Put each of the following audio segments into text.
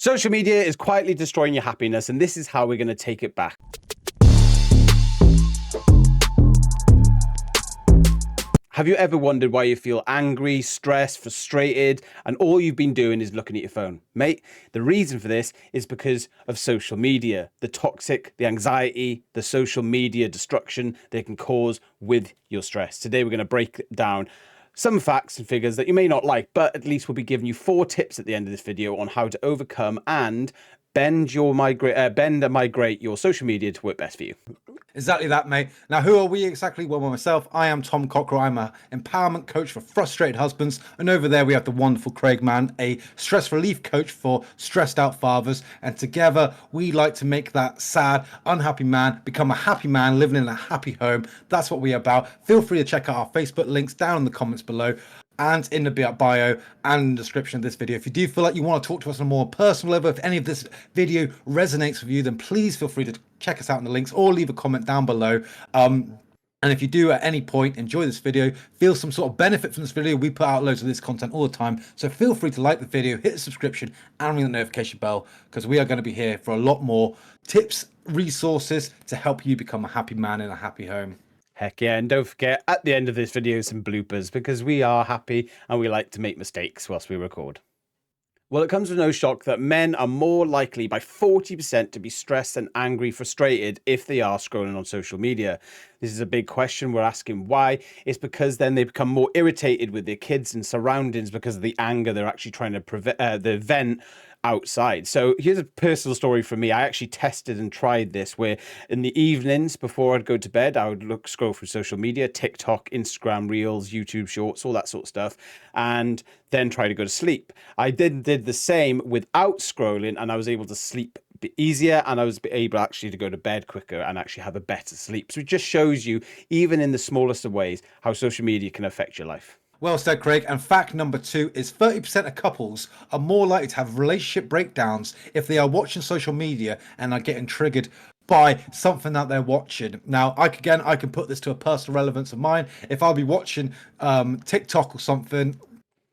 Social media is quietly destroying your happiness, and this is how we're going to take it back. Have you ever wondered why you feel angry, stressed, frustrated, and all you've been doing is looking at your phone? Mate, the reason for this is because of social media, the toxic, the anxiety, the social media destruction they can cause with your stress. Today, we're going to break down some facts and figures that you may not like, but at least we'll be giving you 4 tips at the end of this video on how to overcome and bend and migrate your social media to work best for you. Exactly that, mate. Now, who are we exactly? Well, myself, I am Tom Cockrell. I'm an empowerment coach for frustrated husbands. And over there, we have the wonderful Craig Mann, a stress relief coach for stressed out fathers. And together, we like to make that sad, unhappy man become a happy man living in a happy home. That's what we're about. Feel free to check out our Facebook links down in the comments below and in the bio and in the description of this video. If you do feel like you want to talk to us on a more personal level, if any of this video resonates with you, then please feel free to check us out in the links or leave a comment down below. And if you do at any point enjoy this video, feel some sort of benefit from this video, we put out loads of this content all the time. So feel free to like the video, hit the subscription and ring the notification bell, because we are going to be here for a lot more tips, resources to help you become a happy man in a happy home. Heck yeah, and don't forget, at the end of this video, some bloopers, because we are happy and we like to make mistakes whilst we record. Well, it comes with no shock that men are more likely by 40% to be stressed and angry, frustrated if they are scrolling on social media. This is a big question. We're asking why. It's because then they become more irritated with their kids and surroundings because of the anger they're actually trying to vent outside. So here's a personal story from me. I actually tested and tried this, where in the evenings before I'd go to bed, I would scroll through social media, TikTok, Instagram Reels, YouTube Shorts, all that sort of stuff, and then try to go to sleep. I did the same without scrolling, and I was able to sleep easier, and I was able actually to go to bed quicker and actually have a better sleep. So it just shows you, even in the smallest of ways, how social media can affect your life. Well said, Craig. And fact number 2 is 30% of couples are more likely to have relationship breakdowns if they are watching social media and are getting triggered by something that they're watching. Now, I can put this to a personal relevance of mine. If I'll be watching TikTok or something,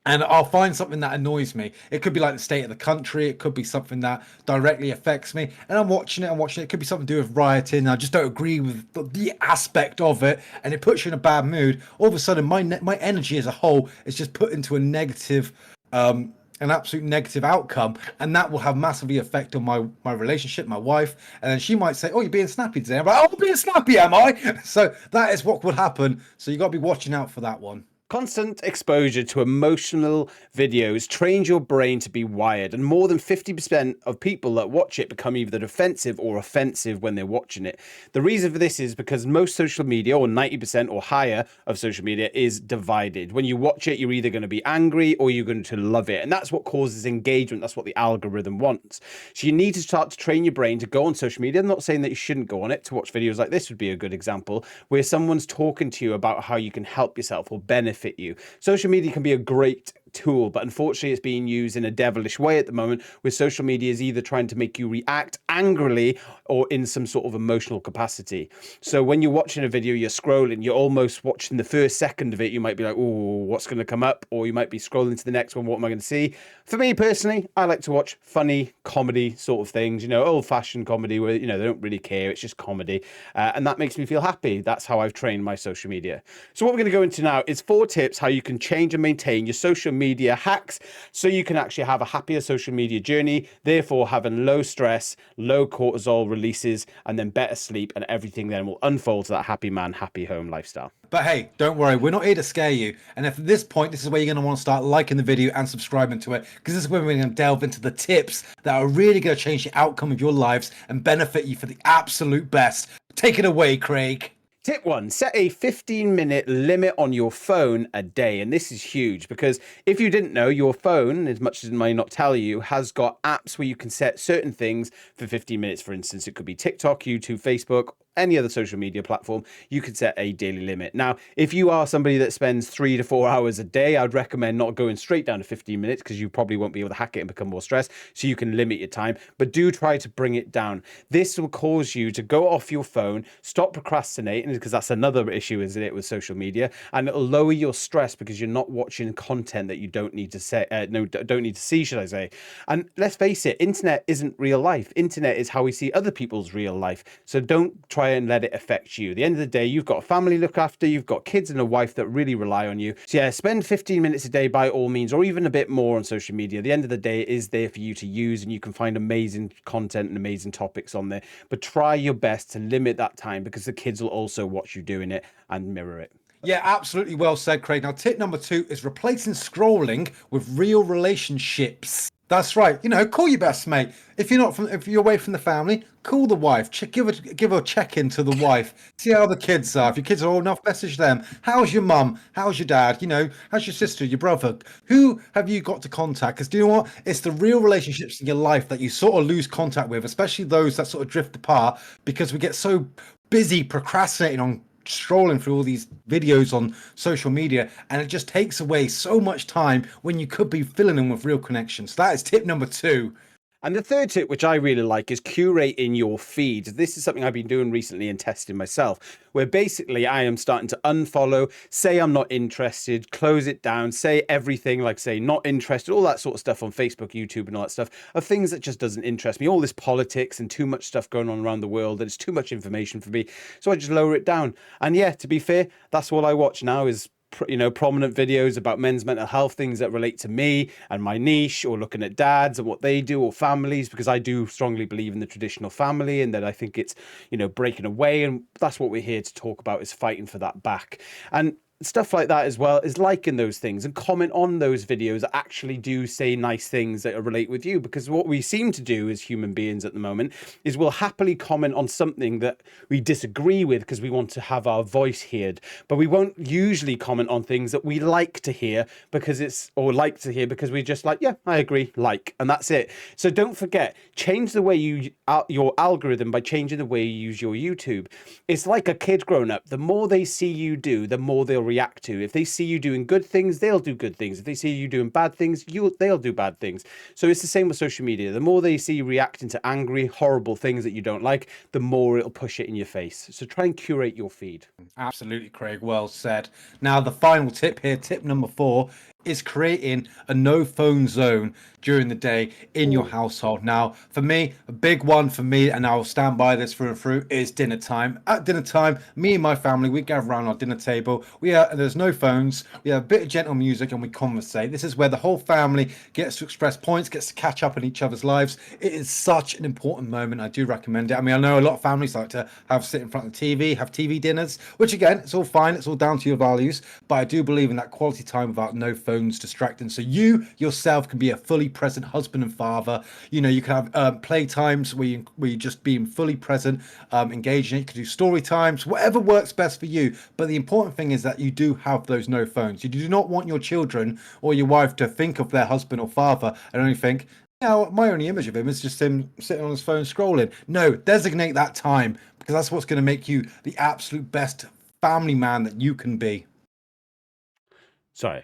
and I'll find something that annoys me. It could be like the state of the country. It could be something that directly affects me. And I'm watching it. It could be something to do with rioting. I just don't agree with the aspect of it. And it puts you in a bad mood. All of a sudden, my energy as a whole is just put into a negative, an absolute negative outcome. And that will have massively effect on my relationship, my wife. And then she might say, oh, you're being snappy today. I'm like, oh, I'm being snappy, am I? So that is what would happen. So you got to be watching out for that one. Constant exposure to emotional videos trains your brain to be wired, and more than 50% of people that watch it become either defensive or offensive when they're watching it. The reason for this is because most social media, or 90% or higher of social media, is divided. When you watch it, you're either going to be angry or you're going to love it, and that's what causes engagement. That's what the algorithm wants. So you need to start to train your brain to go on social media. I'm not saying that you shouldn't go on it. To watch videos like this would be a good example, where someone's talking to you about how you can help yourself or benefit you. Social media can be a great tool, but unfortunately it's being used in a devilish way at the moment, where social media is either trying to make you react angrily or in some sort of emotional capacity. So when you're watching a video, you're scrolling, you're almost watching the first second of it, you might be like, oh, what's going to come up? Or you might be scrolling to the next one, what am I going to see? For me personally, I like to watch funny comedy sort of things, old-fashioned comedy where, they don't really care, it's just comedy. And that makes me feel happy. That's how I've trained my social media. So what we're going to go into now is 4 tips how you can change and maintain your social media hacks so you can actually have a happier social media journey, therefore having low stress, low cortisol releases, and then better sleep, and everything then will unfold to that happy man, happy home lifestyle. But hey, don't worry, we're not here to scare you. And if at this point, this is where you're going to want to start liking the video and subscribing to it, because this is where we're going to delve into the tips that are really going to change the outcome of your lives and benefit you for the absolute best. Take it away, Craig. Tip 1, set a 15-minute limit on your phone a day. And this is huge, because if you didn't know, your phone, as much as it may not tell you, has got apps where you can set certain things for 15 minutes. For instance, it could be TikTok, YouTube, Facebook, any other social media platform, you could set a daily limit. Now, if you are somebody that spends 3 to 4 hours a day, I'd recommend not going straight down to 15 minutes because you probably won't be able to hack it and become more stressed. So you can limit your time, but do try to bring it down. This will cause you to go off your phone, stop procrastinating, because that's another issue, isn't it, with social media, and it'll lower your stress because you're not watching content that you don't need to say, don't need to see, should I say. And let's face it, internet isn't real life. Internet is how we see other people's real life. So don't try and let it affect you. At the end of the day, you've got a family to look after, you've got kids and a wife that really rely on you. So yeah, spend 15 minutes a day by all means, or even a bit more on social media. At the end of the day, it is there for you to use, and you can find amazing content and amazing topics on there. But try your best to limit that time, because the kids will also watch you doing it and mirror it. Yeah, absolutely well said, Craig. Now, tip number 2 is replacing scrolling with real relationships. That's right. You know, call your best mate. If you're away from the family, call the wife. Give a check in to the wife. See how the kids are. If your kids are old enough, message them. How's your mum? How's your dad? You know, how's your sister, your brother? Who have you got to contact? Because do you know what? It's the real relationships in your life that you sort of lose contact with, especially those that sort of drift apart because we get so busy procrastinating on strolling through all these videos on social media, and it just takes away so much time when you could be filling them with real connections. That is tip number 2. And the third tip, which I really like, is curating your feed. This is something I've been doing recently and testing myself, where basically I am starting to unfollow, say I'm not interested, close it down, say everything, like say not interested, all that sort of stuff on Facebook, YouTube, and all that stuff, of things that just doesn't interest me. All this politics and too much stuff going on around the world, and it's too much information for me. So I just lower it down. And yeah, to be fair, that's all I watch now is prominent videos about men's mental health, things that relate to me and my niche, or looking at dads and what they do, or families, because I do strongly believe in the traditional family, and that I think it's, breaking away, and that's what we're here to talk about, is fighting for that back. And stuff like that as well, is liking those things and comment on those videos that actually do say nice things that relate with you. Because what we seem to do as human beings at the moment is we'll happily comment on something that we disagree with because we want to have our voice heard, but we won't usually comment on things that we like to hear because we're just like, yeah, I agree, and that's it. So don't forget, change the way your algorithm by changing the way you use your YouTube. It's like a kid growing up. The more they see you do, the more they'll react to. If they see you doing good things, they'll do good things. If they see you doing bad things, they'll do bad things. So it's the same with social media. The more they see you reacting to angry, horrible things that you don't like, the more it'll push it in your face. So try and curate your feed. Absolutely, Craig. Well said. Now, the final tip here, tip number 4, is creating a no phone zone during the day in your household. Now, for me, a big one for me, and I'll stand by this through and through, is dinner time. At dinner time, me and my family, we gather around our dinner table. There's no phones. We have a bit of gentle music and we conversate. This is where the whole family gets to express points, gets to catch up in each other's lives. It is such an important moment. I do recommend it. I mean, I know a lot of families like to sit in front of the TV, have TV dinners, which again, it's all fine. It's all down to your values. But I do believe in that quality time without no phones distracting. So you yourself can be a fully present husband and father. You can have play times where you just being fully present, engaging. You can do story times, whatever works best for you. But the important thing is that you do have those no phones. You do not want your children or your wife to think of their husband or father and only think, my only image of him is just him sitting on his phone scrolling. No, designate that time, because that's what's going to make you the absolute best family man that you can be. Sorry.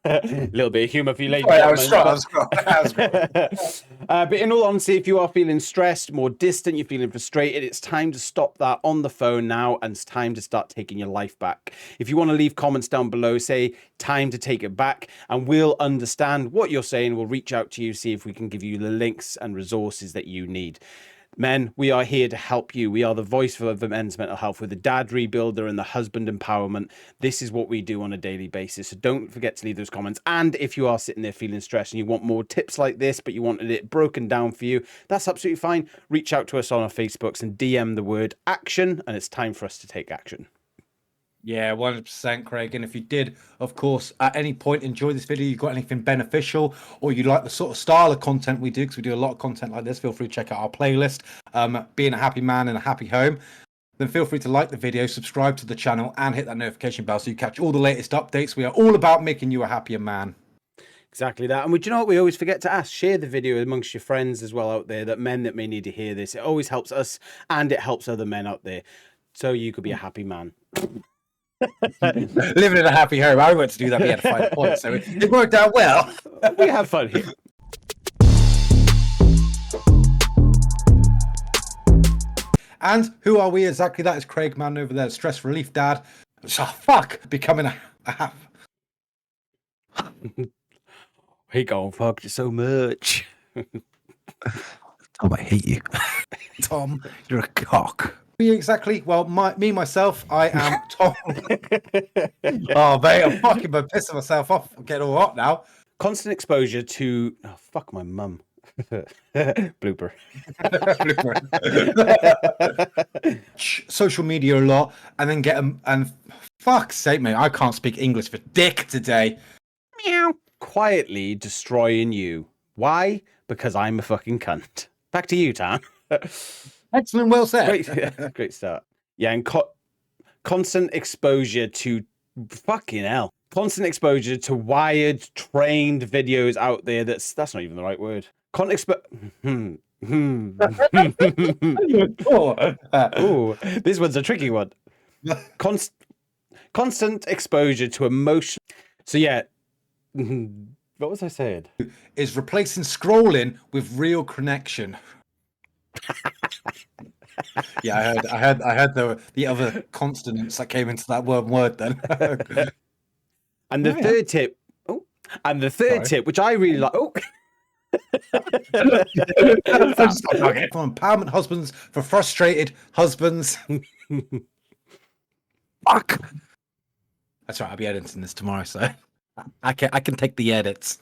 A little bit of humour for you, ladies Sorry, and gentlemen. But in all honesty, if you are feeling stressed, more distant, you're feeling frustrated, it's time to stop that on the phone now, and it's time to start taking your life back. If you want to leave comments down below, say time to take it back, and we'll understand what you're saying. We'll reach out to you, see if we can give you the links and resources that you need. Men, we are here to help you. We are the voice for the men's mental health. We're the dad rebuilder and the husband empowerment. This is what we do on a daily basis. So don't forget to leave those comments. And if you are sitting there feeling stressed and you want more tips like this, but you wanted it broken down for you, that's absolutely fine. Reach out to us on our Facebooks and DM the word action, and it's time for us to take action. Yeah, 100%, Craig. And if you did, of course, at any point enjoy this video, you got anything beneficial, or you like the sort of style of content we do, because we do a lot of content like this, feel free to check out our playlist, Being a Happy Man in a Happy Home. Then feel free to like the video, subscribe to the channel, and hit that notification bell so you catch all the latest updates. We are all about making you a happier man. Exactly that. And do you know what we always forget to ask? Share the video amongst your friends as well out there, that men that may need to hear this. It always helps us and it helps other men out there. So you could be a happy man. Living in a happy home. I went to do that, but you had to find a point, so it worked out well. We have fun here. And who are we exactly? That is Craig Mann over there, stress relief dad. Oh, fuck, becoming a He gone fucked you so much. Tom, I hate you. Tom, you're a cock. Me exactly? Well, myself, I am Tom. Oh, mate, I'm fucking pissing myself off. I'm getting all hot now. Constant exposure to... Oh, fuck my mum. Blooper. Social media a lot, and then get them, and fuck's sake, mate, I can't speak English for dick today. Meow. Quietly destroying you. Why? Because I'm a fucking cunt. Back to you, Tom. Excellent, well said. Great start. Yeah, and constant exposure to... Fucking hell. Constant exposure to wired, trained videos out there. That's not even the right word. Oh, this one's a tricky one. Constant exposure to emotion. So yeah, what was I saying? Is replacing scrolling with real connection. Yeah, I heard the other consonants that came into that word then. And the third tip. Oh, and the third tip, which I really like. Oh. From empowerment husbands for frustrated husbands. Fuck. That's right. I'll be editing this tomorrow, so I can take the edits.